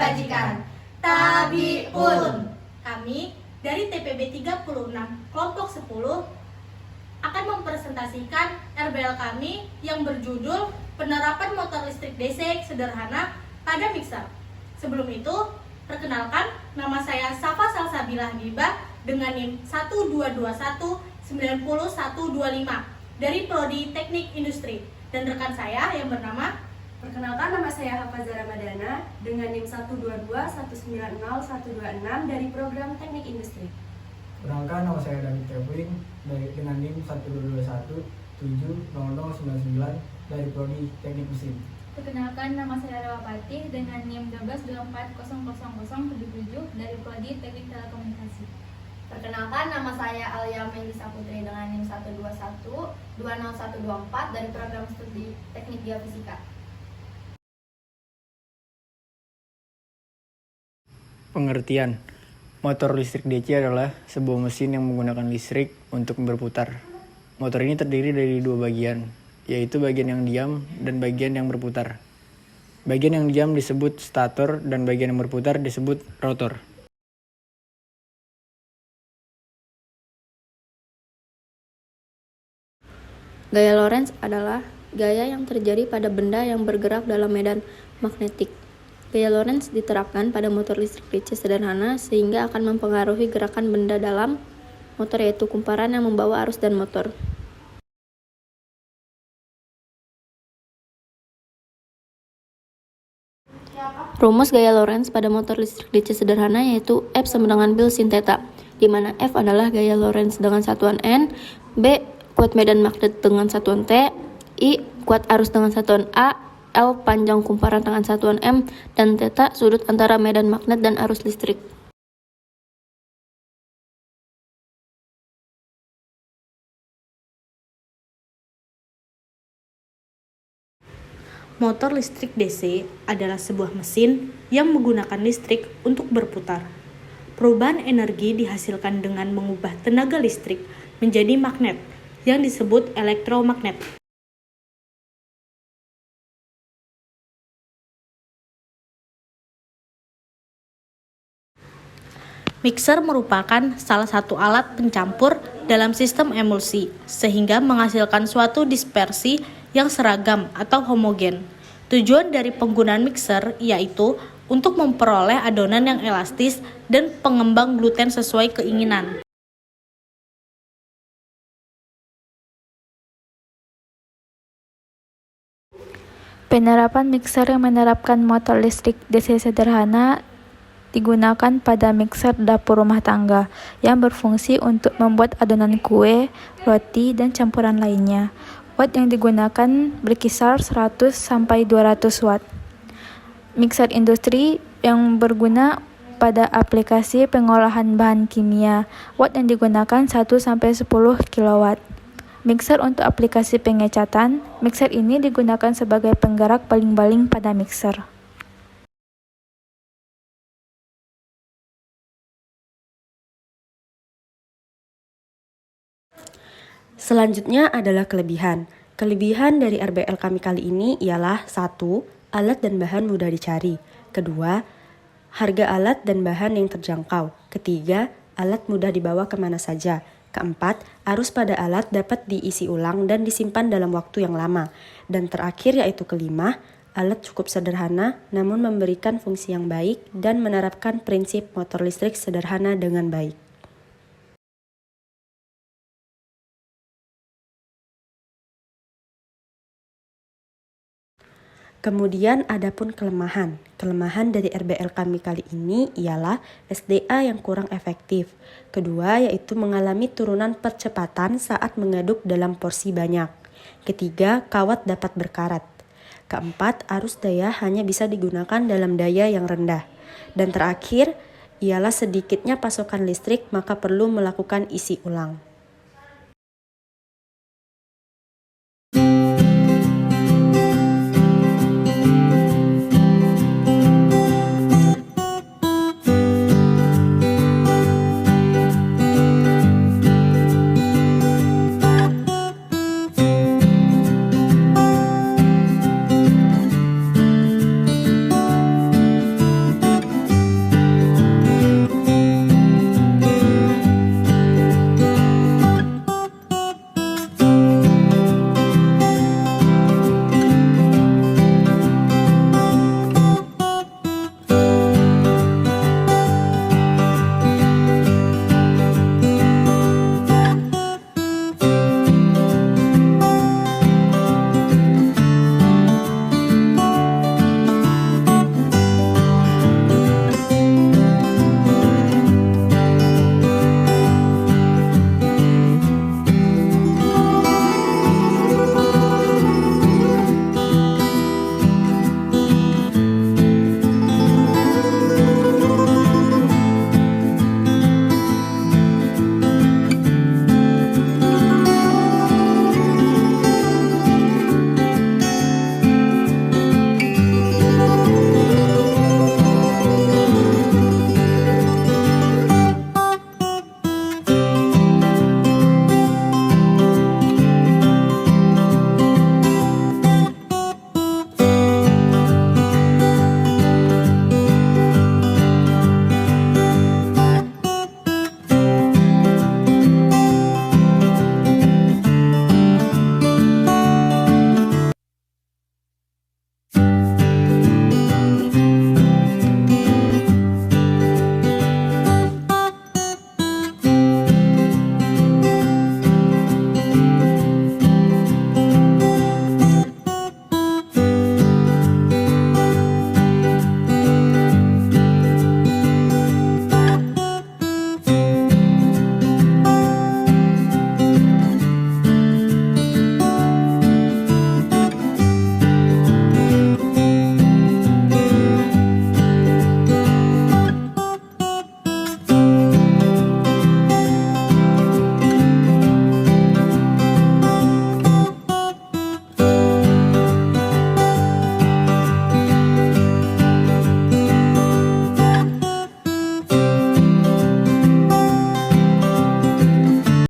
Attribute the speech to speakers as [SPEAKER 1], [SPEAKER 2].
[SPEAKER 1] kebajikan. Tabiun.
[SPEAKER 2] Kami dari TPB 36 kelompok 10 akan mempresentasikan RBL kami yang berjudul Penerapan Motor Listrik DC Sederhana pada Mixer. Sebelum itu, perkenalkan, nama saya Safa Salsabila Habibah dengan NIM 122190125 dari Prodi Teknik Industri, dan rekan saya yang bernama.
[SPEAKER 3] Perkenalkan, nama saya Hafazah Ramadana dengan NIM 122190126 dari Program Teknik Industri.
[SPEAKER 4] Perkenalkan, nama saya David Kevling dengan NIM 122170099 dari Prodi Teknik Mesin.
[SPEAKER 5] Perkenalkan, nama saya Rewa Patih dengan NIM 122400077 dari Prodi Teknik Telekomunikasi.
[SPEAKER 1] Perkenalkan, nama saya Alia Melisa Putri dengan NIM 121-20124 dari Program Studi Teknik Geofisika.
[SPEAKER 6] Pengertian. Motor listrik DC adalah sebuah mesin yang menggunakan listrik untuk berputar. Motor ini terdiri dari dua bagian, yaitu bagian yang diam dan bagian yang berputar. Bagian yang diam disebut stator dan bagian yang berputar disebut rotor.
[SPEAKER 7] Gaya Lorentz adalah gaya yang terjadi pada benda yang bergerak dalam medan magnetik. Gaya Lorentz diterapkan pada motor listrik DC sederhana sehingga akan mempengaruhi gerakan benda dalam motor, yaitu kumparan yang membawa arus dan motor. Rumus gaya Lorentz pada motor listrik DC sederhana yaitu F sama dengan bil sin theta, di mana F adalah gaya Lorentz dengan satuan N, B kuat medan magnet dengan satuan T, I kuat arus dengan satuan A, L panjang kumparan dengan satuan M, dan theta sudut antara medan magnet dan arus listrik.
[SPEAKER 2] Motor listrik DC adalah sebuah mesin yang menggunakan listrik untuk berputar. Perubahan energi dihasilkan dengan mengubah tenaga listrik menjadi magnet yang disebut elektromagnet. Mixer merupakan salah satu alat pencampur dalam sistem emulsi, sehingga menghasilkan suatu dispersi yang seragam atau homogen. Tujuan dari penggunaan mixer yaitu untuk memperoleh adonan yang elastis dan pengembang gluten sesuai keinginan.
[SPEAKER 8] Penerapan mixer yang menerapkan motor listrik DC sederhana digunakan pada mixer dapur rumah tangga yang berfungsi untuk membuat adonan kue, roti, dan campuran lainnya. Watt yang digunakan berkisar 100 sampai 200 watt. Mixer industri yang berguna pada aplikasi pengolahan bahan kimia. Watt yang digunakan 1 sampai 10 kilowatt. Mixer untuk aplikasi pengecatan. Mixer ini digunakan sebagai penggerak baling-baling pada mixer.
[SPEAKER 3] Selanjutnya adalah kelebihan. Kelebihan dari RBL kami kali ini ialah 1. Alat dan bahan mudah dicari. 2. Harga alat dan bahan yang terjangkau. 3. Alat mudah dibawa kemana saja. 4. Arus pada alat dapat diisi ulang dan disimpan dalam waktu yang lama. Dan terakhir yaitu 5. Alat cukup sederhana namun memberikan fungsi yang baik dan menerapkan prinsip motor listrik sederhana dengan baik. Kemudian adapun kelemahan. Kelemahan dari RBL kami kali ini ialah SDA yang kurang efektif. Kedua yaitu mengalami turunan percepatan saat mengaduk dalam porsi banyak. Ketiga, kawat dapat berkarat. Keempat, arus daya hanya bisa digunakan dalam daya yang rendah. Dan terakhir ialah sedikitnya pasokan listrik, maka perlu melakukan isi ulang.